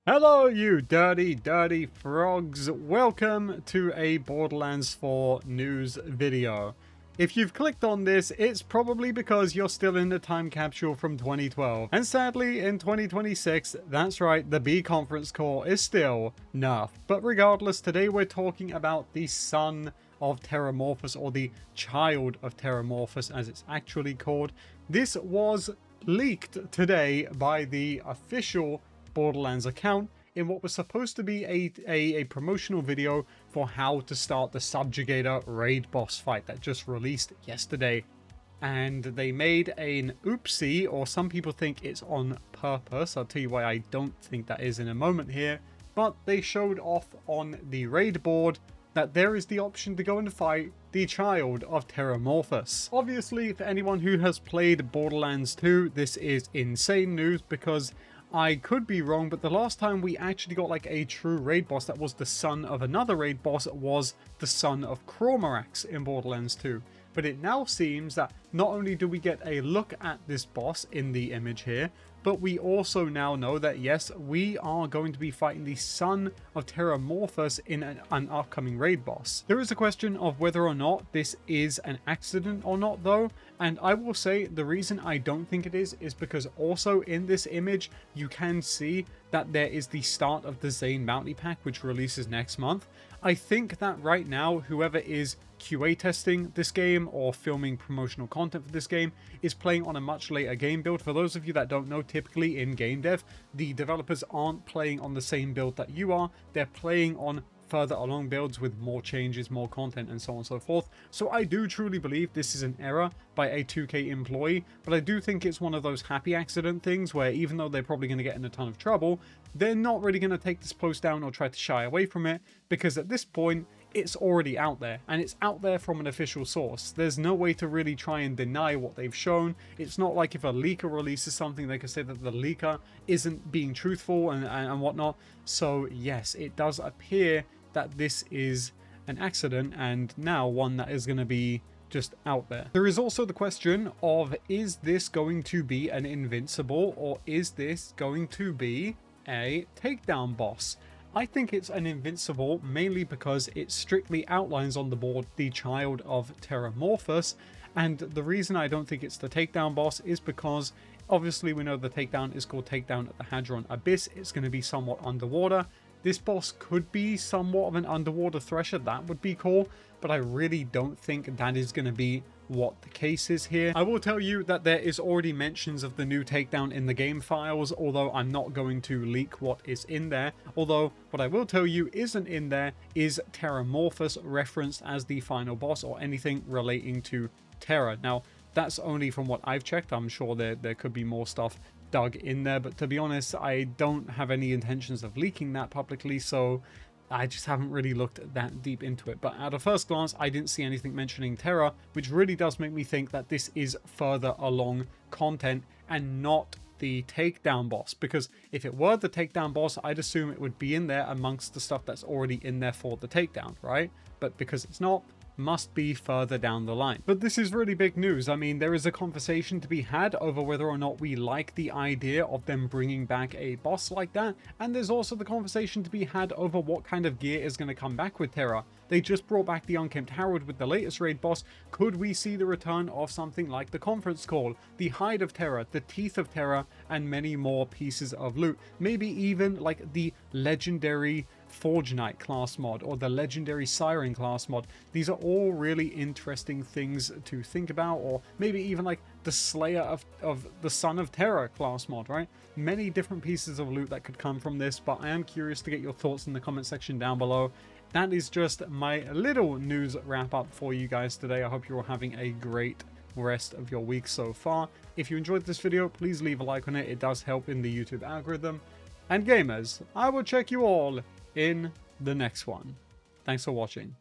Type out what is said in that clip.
Hello, you dirty frogs. Welcome to a Borderlands 4 news video. If you've clicked on this, it's probably because you're still in the time capsule from 2012. And sadly, in 2026, that's right, the B conference core is still nerfed. But regardless, today we're talking about the son of TERRAMORPHOUS, or the child of TERRAMORPHOUS as it's actually called. This was leaked today by the official Borderlands account in what was supposed to be a promotional video for how to start the Subjugator raid boss fight that just released yesterday. And they made an oopsie, or some people think it's on purpose. I'll tell you why I don't think that is in a moment here. But they showed off on the raid board that there is the option to go and fight the child of TERRAMORPHOUS. Obviously, for anyone who has played Borderlands 2, this is insane news because I could be wrong, but the last time we actually got like a true raid boss that was the son of another raid boss was the son of Cormorax in Borderlands 2. But it now seems that not only do we get a look at this boss in the image here, but we also now know that yes, we are going to be fighting the son of TERRAMORPHOUS in an upcoming raid boss. There is a question of whether or not this is an accident or not though, and I will say the reason I don't think it is because also in this image you can see that there is the start of the Zane Bounty Pack, which releases next month. I think that right now whoever is QA testing this game or filming promotional content for this game is playing on a much later game build. For those of you that don't know, typically in game dev, the developers aren't playing on the same build that you are. They're playing on further along builds with more changes, more content, and so on and so forth. So I do truly believe this is an error by a 2K employee, but I do think it's one of those happy accident things where even though they're probably going to get in a ton of trouble, they're not really going to take this post down or try to shy away from it, because at this point, it's already out there, and it's out there from an official source. There's no way to really try and deny what they've shown. It's not like if a leaker releases something, they can say that the leaker isn't being truthful and whatnot. So yes, it does appear that this is an accident, and now one that is going to be just out there. There is also the question of, is this going to be an invincible, or is this going to be a takedown boss? I think it's an invincible mainly because it strictly outlines on the board the child of TERRAMORPHOUS, and the reason I don't think it's the takedown boss is because obviously we know the takedown is called Takedown at the Hadron Abyss. It's going to be somewhat underwater. This boss could be somewhat of an underwater thresher, that would be cool, but I really don't think that is going to be what the case is here. I will tell you that there is already mentions of the new takedown in the game files, although I'm not going to leak what is in there. Although what I will tell you isn't in there is TERRAMORPHOUS referenced as the final boss or anything relating to Terra. Now that's only from what I've checked. I'm sure there could be more stuff dug in there, but to be honest, I don't have any intentions of leaking that publicly, so I just haven't really looked that deep into it. But at a first glance, I didn't see anything mentioning Terra, which really does make me think that this is further along content and not the takedown boss, because if it were the takedown boss, I'd assume it would be in there amongst the stuff that's already in there for the takedown, right? But because it's not, must be further down the line. But this is really big news. I mean, there is a conversation to be had over whether or not we like the idea of them bringing back a boss like that, and there's also the conversation to be had over what kind of gear is going to come back with Terra. They just brought back the Unkempt Harold with the latest raid boss. Could we see the return of something like the Conference Call, the Hide of Terra, the Teeth of Terra, and many more pieces of loot? Maybe even like the legendary Forge Knight class mod or the legendary Siren class mod. These are all really interesting things to think about, or maybe even like the Slayer of the Son of Terra class mod, right? Many different pieces of loot that could come from this, but I am curious to get your thoughts in the comment section down below. That is just my little news wrap up for you guys today. I hope you're all having a great rest of your week so far. If you enjoyed this video, please leave a like on it. It does help in the YouTube algorithm. And gamers, I will check you all in the next one. Thanks for watching.